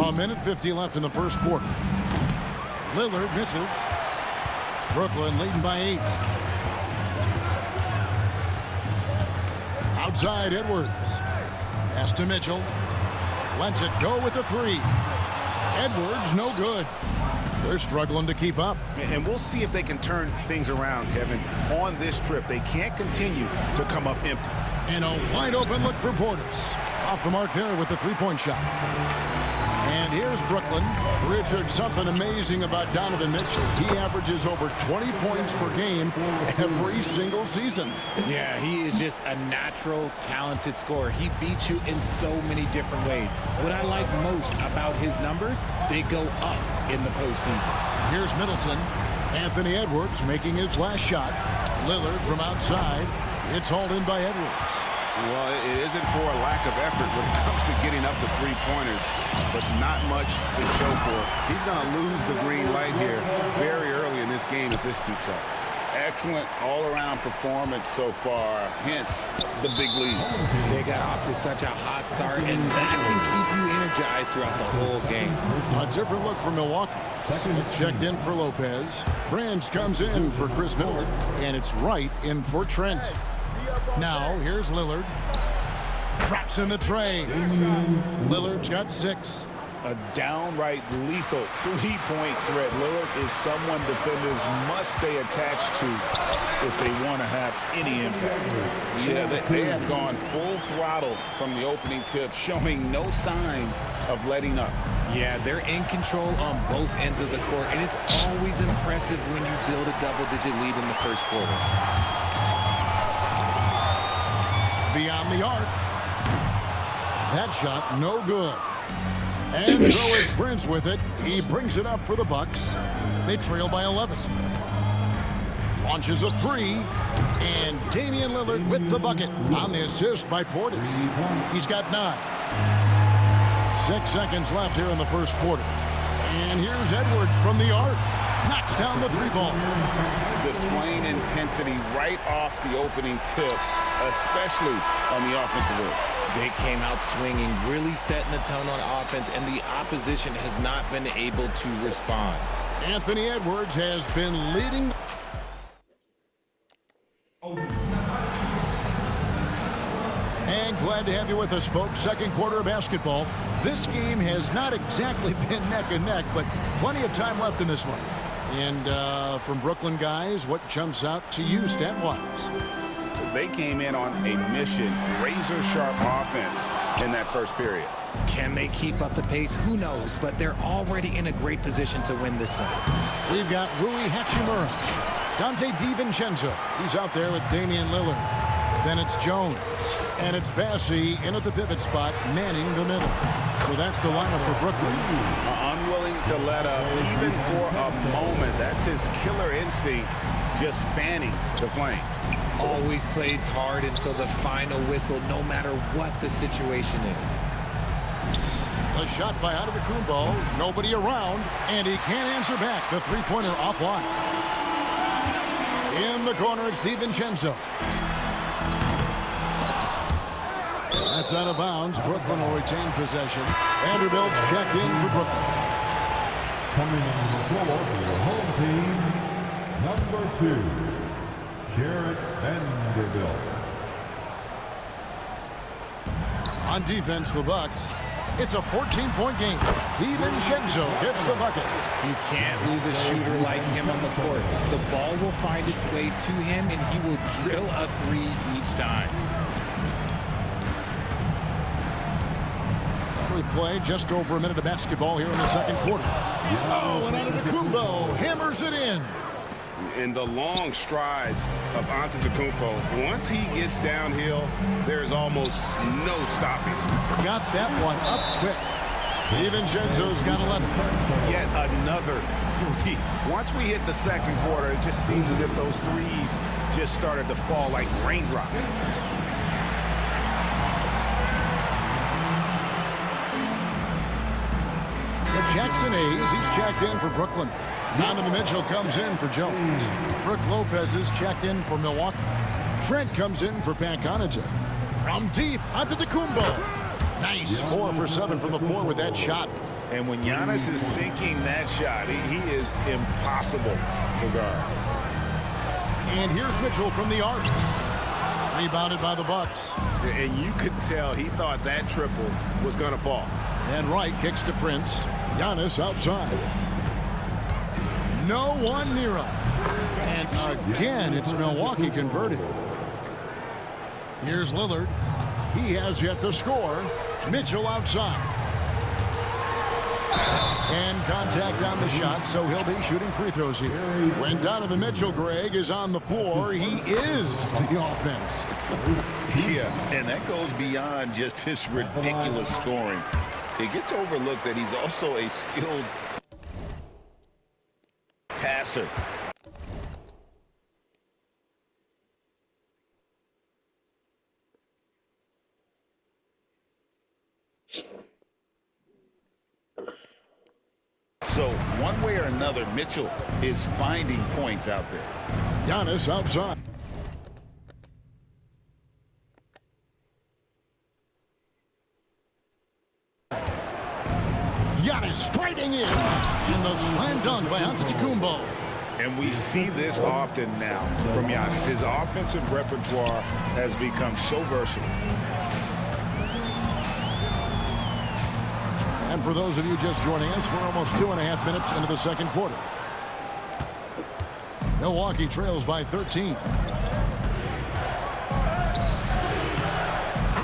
A minute 50 left in the first quarter. Lillard misses. Brooklyn leading by 8. Outside Edwards. Pass to Mitchell. Lets it go with the 3. Edwards no good. They're struggling to keep up. And we'll see if they can turn things around, Kevin. On this trip, they can't continue to come up empty. And a wide open look for Portis. Off the mark there with the 3-point shot. And here's Brooklyn. Richard, something amazing about Donovan Mitchell. He averages over 20 points per game every single season. Yeah, he is just a natural, talented scorer. He beats you in so many different ways. What I like most about his numbers, they go up in the postseason. Here's Middleton. Anthony Edwards making his last shot. Lillard from outside. It's hauled in by Edwards. Well, it isn't for a lack of effort when it comes to getting up to 3-pointers, but not much to show for. He's going to lose the green light here very early in this game if this keeps up. Excellent all-around performance so far, hence the big lead. They got off to such a hot start, and that can keep you energized throughout the whole game. A different look for Milwaukee. Smith checked in for Lopez. Prince comes in for Chris Middleton, and it's Wright in for Trent. Now, here's Lillard. Drops in the tray. Lillard's got 6. A downright lethal 3-point threat. Lillard is someone defenders must stay attached to if they want to have any impact. Yeah, they have gone full throttle from the opening tip, showing no signs of letting up. Yeah, they're in control on both ends of the court, and it's always impressive when you build a double-digit lead in the first quarter. Beyond the arc. That shot no good. And so is Prince with it. He brings it up for the Bucks. They trail by 11. Launches a 3. And Damian Lillard with the bucket on the assist by Portis. He's got 9. 6 seconds left here in the first quarter. And here's Edwards from the arc. Knocks down the 3-ball. Displaying intensity right off the opening tip, especially on the offensive end. They came out swinging, really setting the tone on offense, and the opposition has not been able to respond. Anthony Edwards has been leading. And glad to have you with us, folks. Second quarter of basketball. This game has not exactly been neck and neck, but plenty of time left in this one. And from Brooklyn guys, what jumps out to you stat-wise? They came in on a mission, razor-sharp offense in that first period. Can they keep up the pace? Who knows, but they're already in a great position to win this one. We've got Rui Hachimura, Dante DiVincenzo. He's out there with Damian Lillard. Then it's Jones, and it's Bassey in at the pivot spot, manning the middle. So that's the lineup for Brooklyn. Unwilling to let up, even for a moment. That's his killer instinct, just fanning the flames. Always plays hard until the final whistle, no matter what the situation is. A shot by Antetokounmpo, nobody around, and he can't answer back. The 3-pointer offline. In the corner, it's DiVincenzo. That's out of bounds. Brooklyn will retain possession. Vanderbilt's checked in for Brooklyn. Coming on the floor for the home team, number 2, Jarrett Vanderbilt. On defense, the Bucks. It's a 14-point game. DiVincenzo hits the bucket. You can't lose a shooter like him on the court. The ball will find its way to him, and he will drill a 3 each time. We play just over a minute of basketball here in the second quarter. Oh, and Antetokounmpo hammers it in. In the long strides of Antetokounmpo, once he gets downhill, there's almost no stopping. Got that one up quick. DiVincenzo's got 11. Yet another 3. Once we hit the second quarter, it just seems as if those threes just started to fall like raindrops. Jackson Hayes, he's checked in for Brooklyn. Donovan Mitchell comes in for Jones. Brook Lopez is checked in for Milwaukee. Trent comes in for Pat Connaughton. From deep, Antetokounmpo. Nice 4 for 7 from the floor with that shot. And when Giannis is sinking that shot, he is impossible to guard. And here's Mitchell from the arc. Rebounded by the Bucks. And you could tell he thought that triple was going to fall. And Wright kicks to Prince. Giannis outside. No one near him. And again, it's Milwaukee converting. Here's Lillard. He has yet to score. Mitchell outside. And contact on the shot, so he'll be shooting free throws here. When Donovan Mitchell, Greg, is on the floor, he is the offense. Yeah, and that goes beyond just his ridiculous scoring. It gets overlooked that he's also a skilled passer. So one way or another, Mitchell is finding points out there. Giannis outside. Giannis striding in. And the slam dunk by Antetokounmpo. And we see this often now from Giannis. His offensive repertoire has become so versatile. And for those of you just joining us, we're almost 2.5 minutes into the second quarter. Milwaukee trails by 13.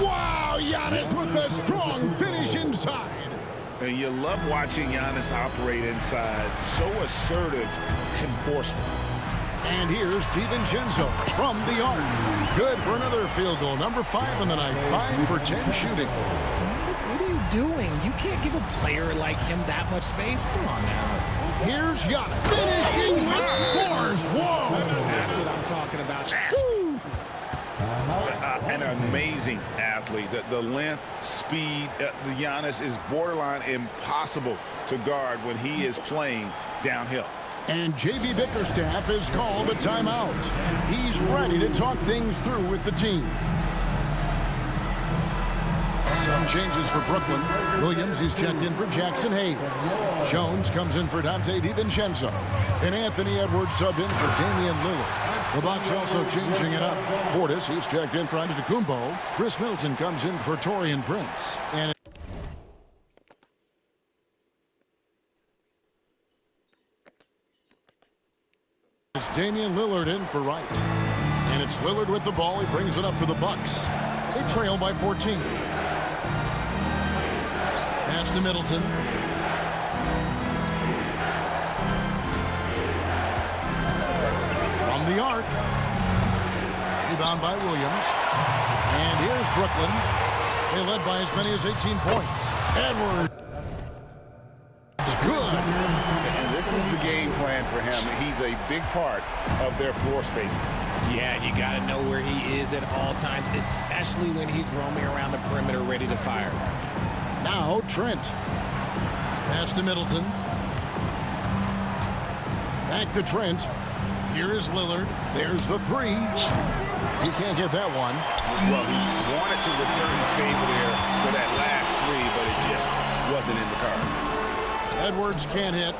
Wow, Giannis with a strong finish inside. And you love watching Giannis operate inside. So assertive enforcement. And here's DiVincenzo from the arc. Good for another field goal. Number 5 in the night. 5 for 10 shooting. What are you doing? You can't give a player like him that much space. Come on now. Here's Giannis finishing with force. Whoa. That's what I'm talking about. An amazing athlete. The length, speed, the Giannis is borderline impossible to guard when he is playing downhill. And J.B. Bickerstaff is called a timeout. He's ready to talk things through with the team. Some changes for Brooklyn. Williams, he's checked in for Jackson Hayes. Jones comes in for Dante DiVincenzo. And Anthony Edwards subbed in for Damian Lillard. The Bucks also changing it up. Portis, he's checked in for Antetokounmpo. Chris Middleton comes in for Taurean Prince. And it's Damian Lillard in for Wright. And it's Lillard with the ball. He brings it up for the Bucks. They trail by 14. Pass to Middleton. From the arc. Rebound by Williams. And here's Brooklyn. They led by as many as 18 points. Edwards. Good. And this is the game plan for him. He's a big part of their floor spacing. Yeah, you got to know where he is at all times, especially when he's roaming around the perimeter ready to fire. Now Trent. Pass to Middleton. Back to Trent. Here is Lillard. There's the 3. He can't get that one. Well, he wanted to return the favor there for that last 3, but it just wasn't in the cards. Edwards can't hit.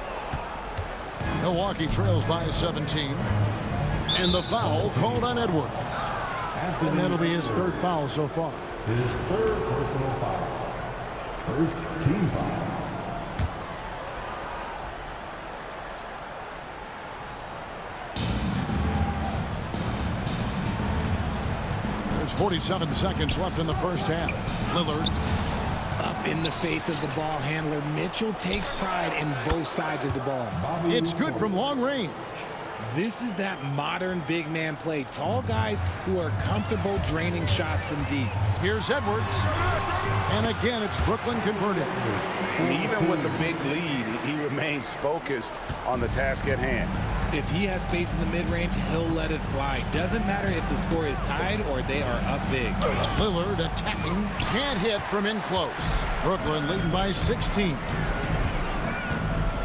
Milwaukee trails by 17. And the foul called on Edwards. And that'll be his 3rd foul so far. His 3rd personal foul. First team foul. There's 47 seconds left in the first half. Lillard. Up in the face of the ball handler. Mitchell takes pride in both sides of the ball. It's good from long range. This is that modern big man play. Tall guys who are comfortable draining shots from deep. Here's Edwards. And again, it's Brooklyn converted. And even with the big lead, he remains focused on the task at hand. If he has space in the mid-range, he'll let it fly. Doesn't matter if the score is tied or they are up big. Lillard attacking. Can't hit from in close. Brooklyn leading by 16.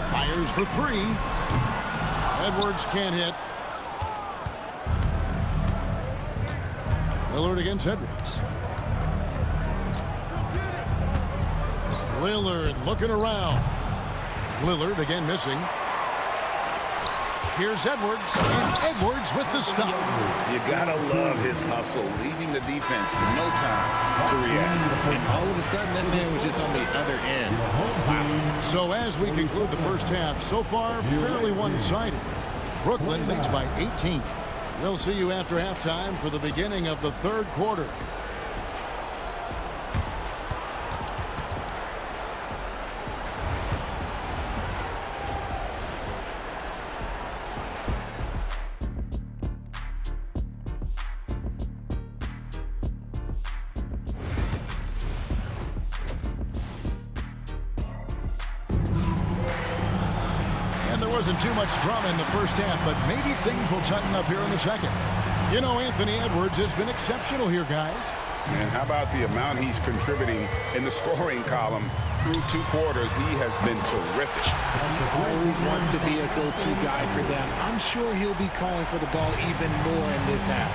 Fires for 3. Edwards can't hit. Lillard against Edwards. Lillard looking around. Lillard again missing. Here's Edwards, and Edwards with the stop. You gotta love his hustle, leaving the defense no time to react. And all of a sudden, that man was just on the other end. Wow. So as we conclude the first half, so far fairly one-sided. Brooklyn leads by 18. We'll see you after halftime for the beginning of the third quarter. Wasn't too much drama in the first half, but maybe things will tighten up here in the second. You know, Anthony Edwards has been exceptional here, guys. And how about the amount he's contributing in the scoring column through 2 quarters? He has been terrific. He always wants to be a go-to guy for them. I'm sure he'll be calling for the ball even more in this half.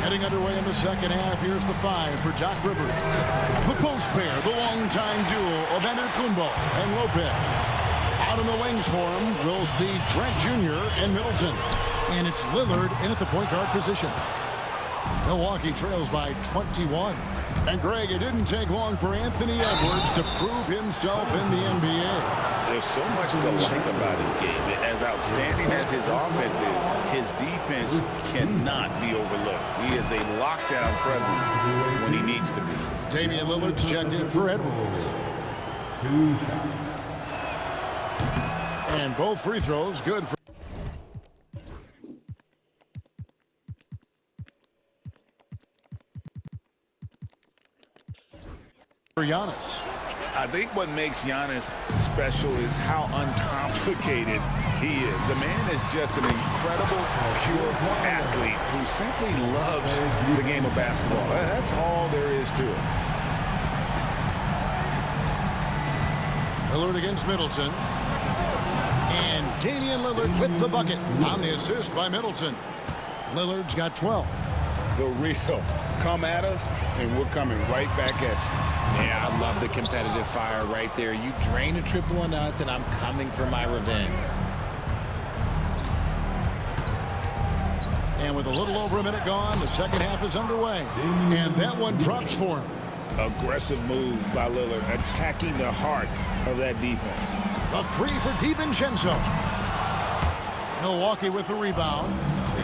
Getting underway in the second half, here's the 5 for Doc Rivers. The post pair, the longtime duo of Antetokounmpo and Lopez. Out in the wings for him, we'll see Trent Jr. and Middleton. And it's Lillard in at the point guard position. Milwaukee trails by 21. And Greg, it didn't take long for Anthony Edwards to prove himself in the NBA. There's so much to like about his game. As outstanding as his offense is, his defense cannot be overlooked. He is a lockdown presence when he needs to be. Damian Lillard's checked in for Edwards. And both free throws good for Giannis. I think what makes Giannis special is how uncomplicated he is. The man is just an incredible, pure athlete who simply loves the game of basketball. That's all there is to it. Lillard against Middleton. And Damian Lillard with the bucket on the assist by Middleton. Lillard's got 12. The real come at us, and we're coming right back at you. Yeah, I love the competitive fire right there. You drain a triple on us, and I'm coming for my revenge. And with a little over a minute gone, the second half is underway. And that one drops for him. Aggressive move by Lillard, attacking the heart of that defense. A 3 for DiVincenzo. Milwaukee with the rebound.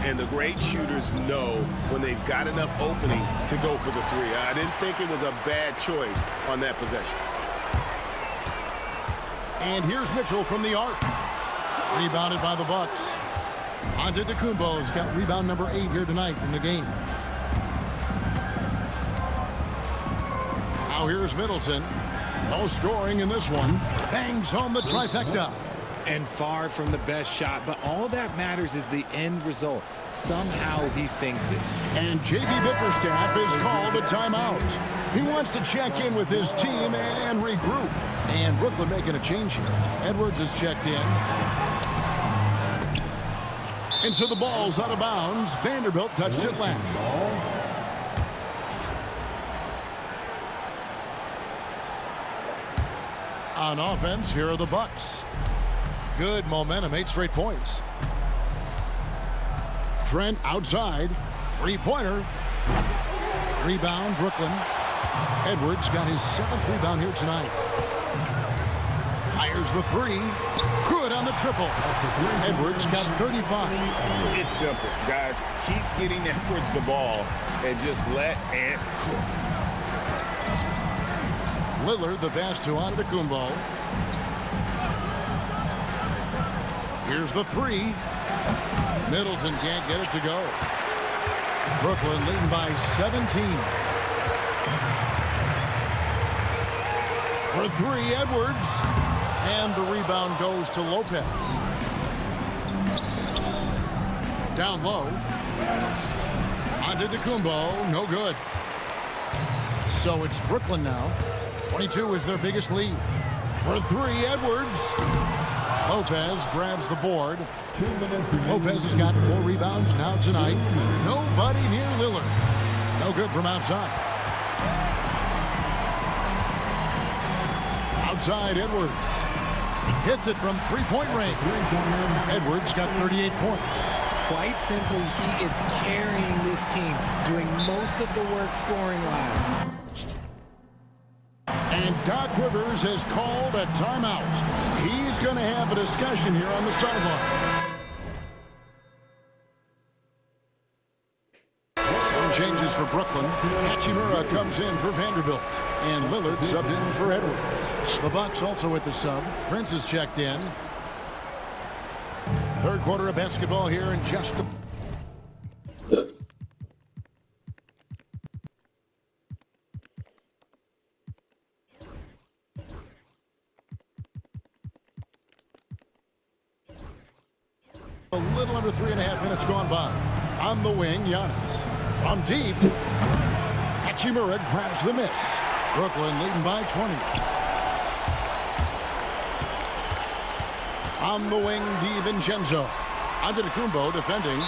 And the great shooters know when they've got enough opening to go for the 3. I didn't think it was a bad choice on that possession. And here's Mitchell from the arc. Rebounded by the Bucks. Antetokounmpo's got rebound number 8 here tonight in the game. Now here's Middleton. No scoring in this one. Bangs home the trifecta. And far from the best shot, but all that matters is the end result. Somehow he sinks it. And J.B. Bickerstaff has called a timeout. He wants to check in with his team and regroup. And Brooklyn making a change here. Edwards is checked in. And so the ball's out of bounds. Vanderbilt touched it last. On offense, here are the Bucks. Good momentum, 8 straight points. Trent outside, 3-pointer. Rebound, Brooklyn. Edwards got his 7th rebound here tonight. Fires the 3. Good on the triple. Edwards got 35. It's simple, guys. Keep getting Edwards the ball and just let Ant cook. Lillard, the pass to Antetokounmpo. Here's the 3. Middleton can't get it to go. Brooklyn leading by 17. For 3, Edwards. And the rebound goes to Lopez. Down low. Antetokounmpo, no good. So it's Brooklyn now. 22 is their biggest lead. For 3, Edwards. Lopez grabs the board. Lopez has got 4 rebounds now tonight. Nobody near Lillard. No good from outside. Outside, Edwards. Hits it from three-point range. Edwards got 38 points. Quite simply, he is carrying this team, doing most of the work scoring-wise. And Doc Rivers has called a timeout. He's going to have a discussion here on the sideline. Some changes for Brooklyn. Hachimura comes in for Vanderbilt. And Lillard subbed in for Edwards. The Bucks also with the sub. Prince is checked in. Third quarter of basketball here in just a... A little under 3.5 minutes gone by. On the wing, Giannis. From deep, Hachimura grabs the miss. Brooklyn leading by 20. On the wing, DiVincenzo. Antetokounmpo defending.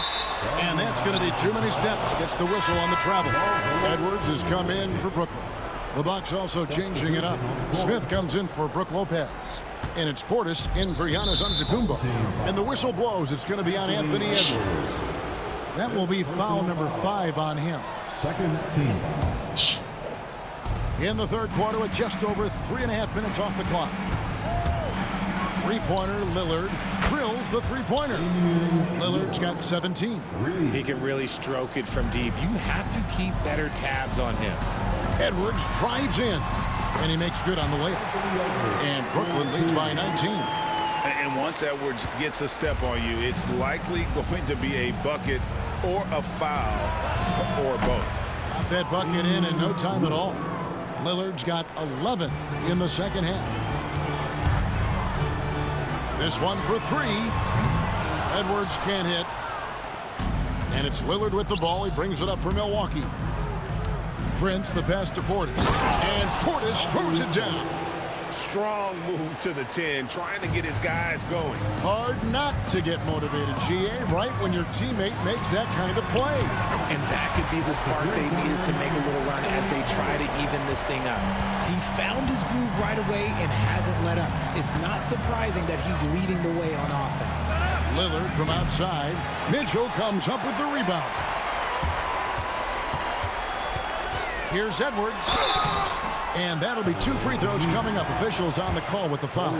And that's going to be too many steps. Gets the whistle on the travel. Edwards has come in for Brooklyn. The Bucks also changing it up. Smith comes in for Brook Lopez. And it's Portis in for Giannis Antetokounmpo. And the whistle blows. It's going to be on Anthony Edwards. That will be foul number 5 on him. Second team. In the third quarter with just over 3.5 minutes off the clock. Three-pointer, Lillard drills the three-pointer. Lillard's got 17. He can really stroke it from deep. You have to keep better tabs on him. Edwards drives in, and he makes good on the layup. And Brooklyn leads by 19. And once Edwards gets a step on you, it's likely going to be a bucket or a foul or both. Got that bucket in no time at all. Lillard's got 11 in the second half. This one for 3. Edwards can't hit. And it's Lillard with the ball. He brings it up for Milwaukee. Prince, the pass to Portis. And Portis throws it down. Strong move to the 10, trying to get his guys going. Hard not to get motivated, GA, right when your teammate makes that kind of play. And that could be the spark they needed to make a little run as they try to even this thing up. He found his groove right away and hasn't let up. It's not surprising that he's leading the way on offense. Lillard from outside. Mitchell comes up with the rebound. Here's Edwards. And that'll be 2 free throws coming up. Officials on the call with the foul.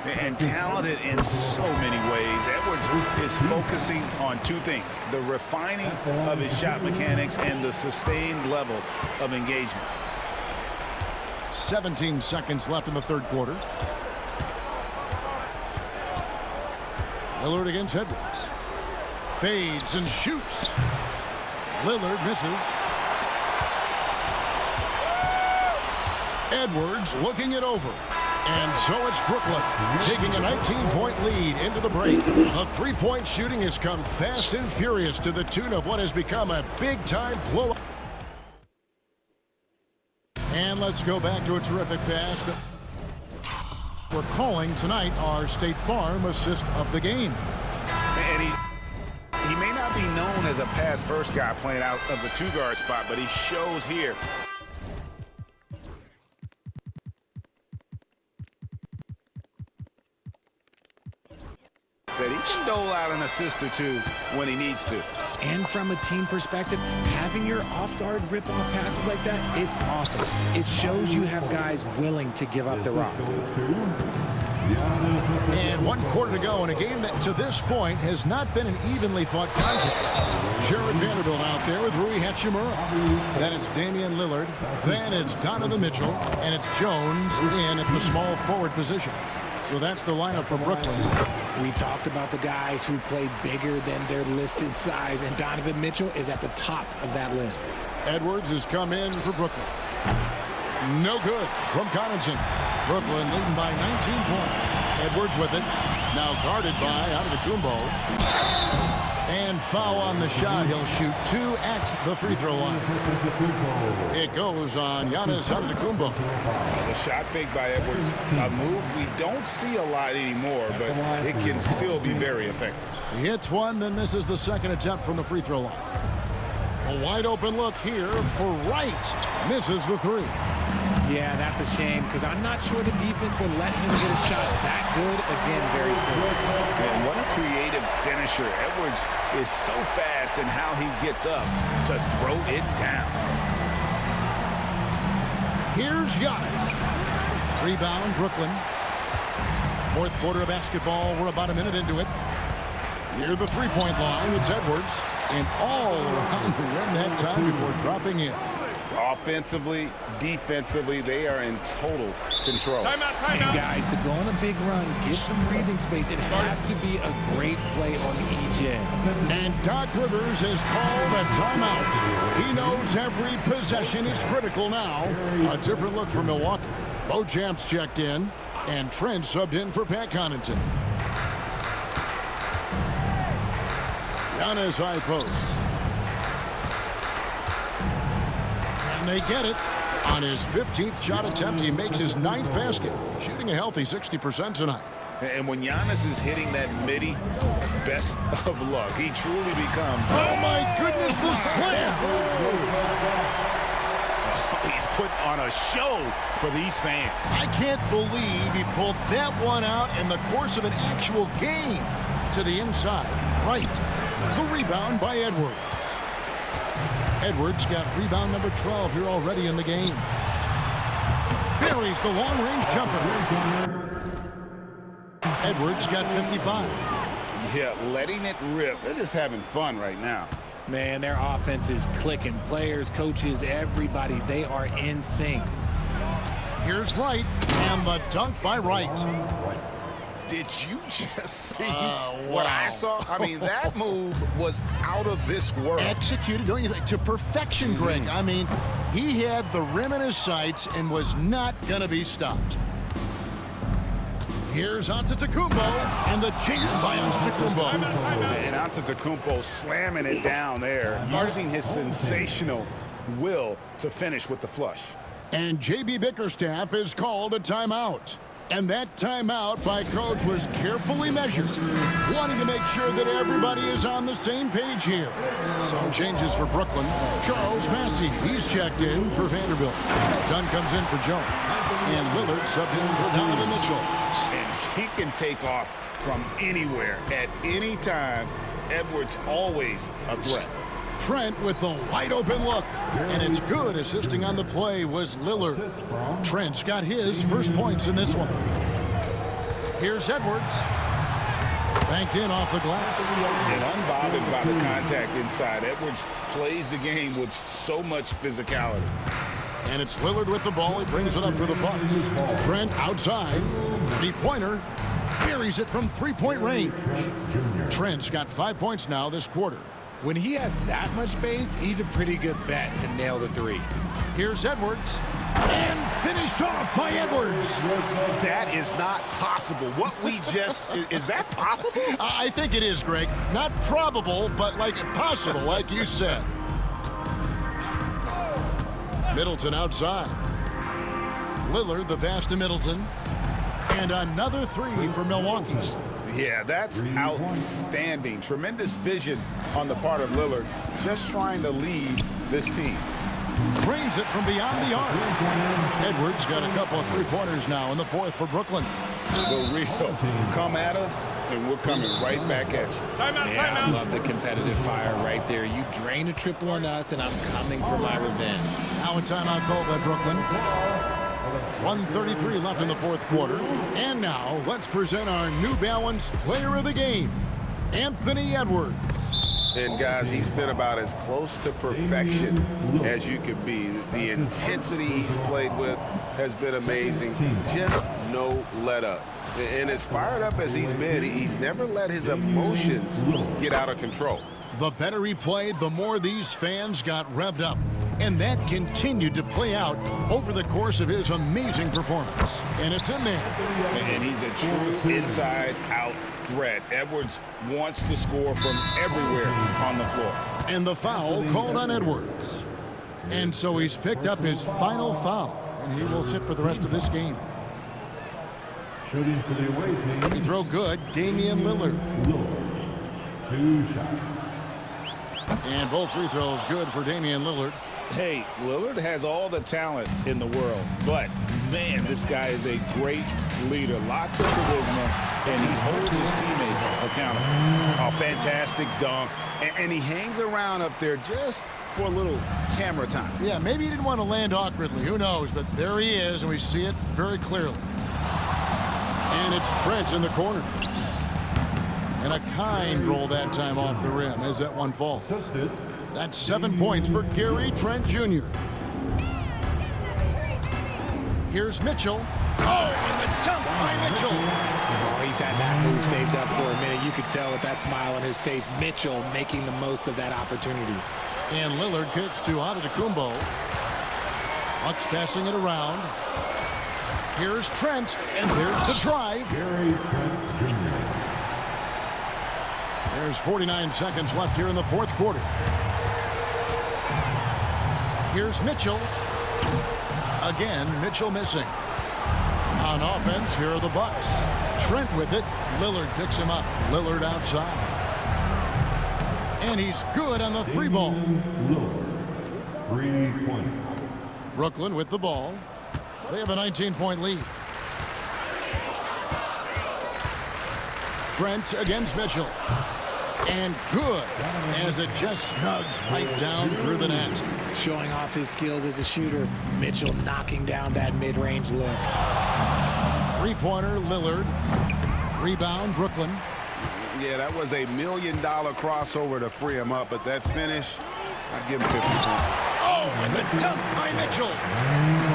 And talented in so many ways. Edwards is focusing on 2 things: the refining of his shot mechanics and the sustained level of engagement. 17 seconds left in the third quarter. Lillard against Edwards. Fades and shoots. Lillard misses. Edwards looking it over. And so it's Brooklyn taking a 19-point lead into the break. The three-point shooting has come fast and furious to the tune of what has become a big-time blowout. And let's go back to a terrific pass that we're calling tonight our State Farm assist of the game. And he may not be known as a pass-first guy playing out of the 2-guard spot, but he shows here. That he can dole out an assist or 2 when he needs to. And from a team perspective, having your off-guard rip-off passes like that, it's awesome. It shows you have guys willing to give up the rock. And 1 quarter to go in a game that to this point has not been an evenly fought contest. Jared Vanderbilt out there with Rui Hachimura. Then it's Damian Lillard. Then it's Donovan Mitchell. And it's Jones in at the small forward position. So that's the lineup for Brooklyn. We talked about the guys who play bigger than their listed size, and Donovan Mitchell is at the top of that list. Edwards has come in for Brooklyn. No good from Connaughton. Brooklyn leading by 19 points. Edwards with it. Now guarded by Antetokounmpo. And foul on the shot. He'll shoot 2 at the free throw line. It goes on Giannis Antetokounmpo. The shot fake by Edwards, a move we don't see a lot anymore, but it can still be very effective. He hits one, then misses the second attempt from the free throw line. A wide open look here for Wright. Misses the 3. Yeah, that's a shame because I'm not sure the defense will let him get a shot that good again very soon. And what a creative finisher. Edwards is so fast in how he gets up to throw it down. Here's Giannis. Rebound, Brooklyn. Fourth quarter of basketball. We're about a minute into it. Near the three-point line, it's Edwards. And all around the rim that time before dropping in. Offensively, defensively, they are in total control. Timeout. And guys, to go on a big run, get some breathing space, it has to be a great play on each end. And Doc Rivers has called a timeout. He knows every possession is critical now. A different look for Milwaukee. Beauchamp's checked in, and Trent subbed in for Pat Connaughton. Giannis high post. And they get it. On his 15th shot attempt, he makes his 9th basket, shooting a healthy 60% tonight. And when Giannis is hitting that midi, best of luck. He truly becomes... Oh, my goodness, the slam! He's put on a show for these fans. I can't believe he pulled that one out in the course of an actual game. To the inside, right. The rebound by Edwards. Edwards got rebound number 12 here already in the game. Buries the long-range jumper. Edwards got 55. Yeah, letting it rip. They're just having fun right now. Man, their offense is clicking. Players, coaches, everybody, they are in sync. Here's Wright, and the dunk by Wright. Did you just see wow. what I saw? I mean, that move was out of this world. Executed, don't you think, to perfection, Greg. I mean, he had the rim in his sights and was not going to be stopped. Here's Antetokounmpo, and the cheer by Antetokounmpo. And Antetokounmpo slamming it down there, using his sensational will to finish with the flush. And J.B. Bickerstaff is called a timeout. And that timeout by Coach was carefully measured, wanting to make sure that everybody is on the same page here. Some changes for Brooklyn. Charles Massey, he's checked in for Vanderbilt. Dunn comes in for Jones. And Lillard subbed in for Donovan Mitchell. And he can take off from anywhere at any time. Edwards always a threat. Trent with the wide open look. And it's good. Assisting on the play was Lillard. Trent's got his first points in this one. Here's Edwards. Banked in off the glass. And unbothered by the contact inside, Edwards plays the game with so much physicality. And it's Lillard with the ball. He brings it up for the Bucks. Trent outside. Three-pointer. Buries it from three-point range. Trent's got 5 points now this quarter. When he has that much space, he's a pretty good bet to nail the three. Here's Edwards. And finished off by Edwards. That is not possible. What we just... is that possible? I think it is, Greg. Not probable, but like possible, like you said. Middleton outside. Lillard, the pass to Middleton. And another three for Milwaukee. Yeah, that's outstanding. Tremendous vision on the part of Lillard, just trying to lead this team. Drains it from beyond the arc. Edwards got a couple of three-pointers now in the fourth for Brooklyn. The real come at us, and we're coming right back at you. Timeout. I love the competitive fire right there. You drain a triple on us, and I'm coming for my revenge. Now a timeout called by Brooklyn. 1:33 left in the fourth quarter. And now, let's present our New Balance Player of the Game, Anthony Edwards. And guys, he's been about as close to perfection as you can be. The intensity he's played with has been amazing. Just no let up. And as fired up as he's been, he's never let his emotions get out of control. The better he played, the more these fans got revved up. And that continued to play out over the course of his amazing performance. And it's in there. And he's a true inside-out threat. Edwards wants to score from everywhere on the floor. And the foul called on Edwards. And so he's picked up his final foul. And he will sit for the rest of this game. Shooting for the away team. Free throw good, Damian Lillard. 2 shots. And both free throws good for Damian Lillard. Hey, Lillard has all the talent in the world, but, man, this guy is a great leader. Lots of charisma, and he holds his teammates accountable. A fantastic dunk, and he hangs around up there just for a little camera time. Yeah, maybe he didn't want to land awkwardly. Who knows? But there he is, and we see it very clearly. And it's Trent in the corner. And a kind roll that time off the rim as that one falls. That's 7 points for Gary Trent Jr. Here's Mitchell. Oh, and the dunk by Mitchell. Oh, he's had that move saved up for a minute. You could tell with that smile on his face, Mitchell making the most of that opportunity. And Lillard kicks to Antetokounmpo. Bucks passing it around. Here's Trent, and there's the drive. Gary Trent Jr. There's 49 seconds left here in the fourth quarter. Here's Mitchell. Again, Mitchell missing. On offense, here are the Bucks. Trent with it. Lillard picks him up. Lillard outside. And he's good on the three ball. Lillard, 3-point. Brooklyn with the ball. They have a 19-point lead. Trent against Mitchell. And good, as it just snugs right down through the net. Showing off his skills as a shooter. Mitchell knocking down that mid-range look. Three-pointer, Lillard. Rebound, Brooklyn. Yeah, that was $1 million crossover to free him up, but that finish, I'd give him 50 cents. Oh, and the dunk by Mitchell.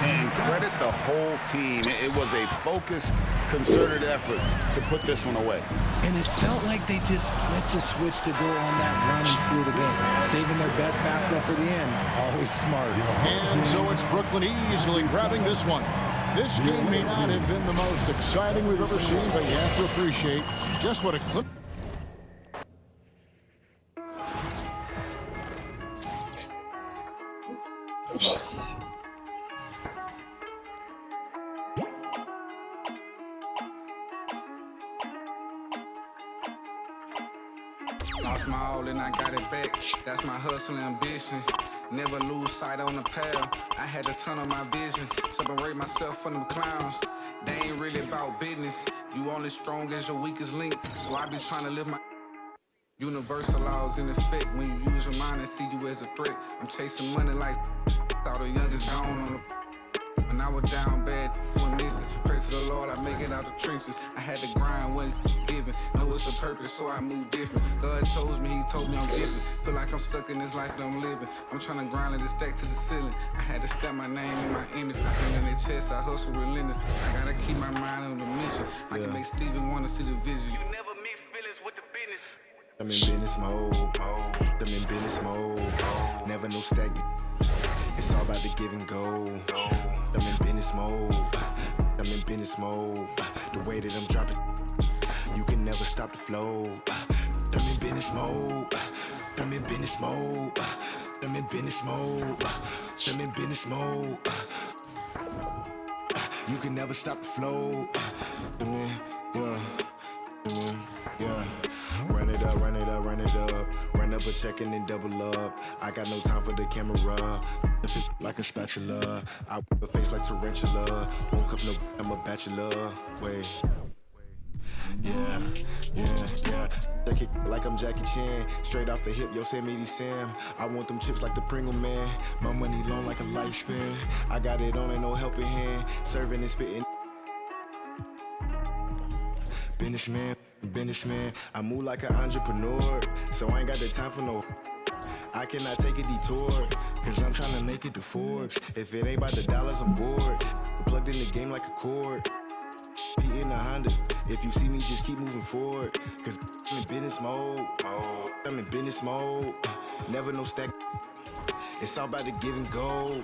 And credit the whole team. It was a focused, concerted effort to put this one away. And it felt like they just flipped the switch to go on that run and seal the game. Saving their best basketball for the end. Always smart. And so it's Brooklyn easily grabbing this one. This game may not have been the most exciting we've ever seen, but you have to appreciate just what a clip. Lost my all and I got it back. That's my hustle and ambition. Never lose sight on the path. I had a ton of my vision. Separate myself from them clowns. They ain't really about business. You only strong as your weakest link. So I be trying to live my universal laws in effect. When you use your mind and see you as a threat. I'm chasing money like all the youngest gone on the. When I was down bad, when missing, pray to the Lord, I make it out the trenches. I had to grind when it's given. Know it's a purpose, so I move different. God chose me, he told me I'm different. Feel like I'm stuck in this life that I'm living. I'm trying to grind and stack to the ceiling. I had to step my name in my image. I stand in their chest, I hustle relentless. I gotta keep my mind on the mission. I can make Steven wanna see the vision. You never mix feelings with the business. I'm in business mode. I'm in business mode. Never no stagnant. It's all about the give and go. I'm in business mode. I'm in business mode. The way that I'm dropping, you can never stop the flow. I'm in business mode. I'm in business mode. I'm in business mode. I'm in business mode. You can never stop the flow. Yeah. Run it up, run it up, run it up. Run up a check and then double up. I got no time for the camera. If it like a spatula, I whip a face like tarantula. Won't cup no, I'm a bachelor. Wait. Yeah. Take it like I'm Jackie Chan. Straight off the hip, Yosemite Sam. I want them chips like the Pringle Man. My money long like a lifespan. I got it on and no helping hand. Serving and spitting. Businessman, I move like an entrepreneur, so I ain't got the time for no. I cannot take a detour, cause I'm trying to make it to Forbes. If it ain't about the dollars, I'm bored. Plugged in the game like a cord. P in a Honda. If you see me, just keep moving forward, cause I'm in business mode. I'm in business mode. Never no stack. It's all about the give and go.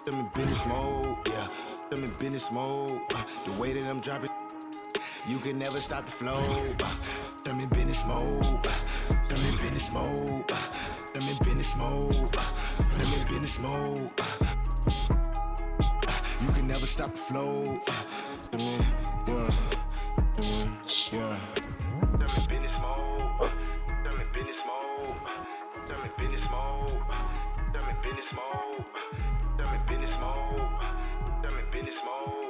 I'm in business mode. Yeah, I'm in business mode. The way that I'm dropping. You can never stop the flow. I'm in business mode. I'm in business mode. I'm in business mode. I'm in business mode. You can never stop the flow. I'm in business mode. I'm in business mode. I'm in business mode. I'm in business mode. I'm in business mode. I'm in business mode.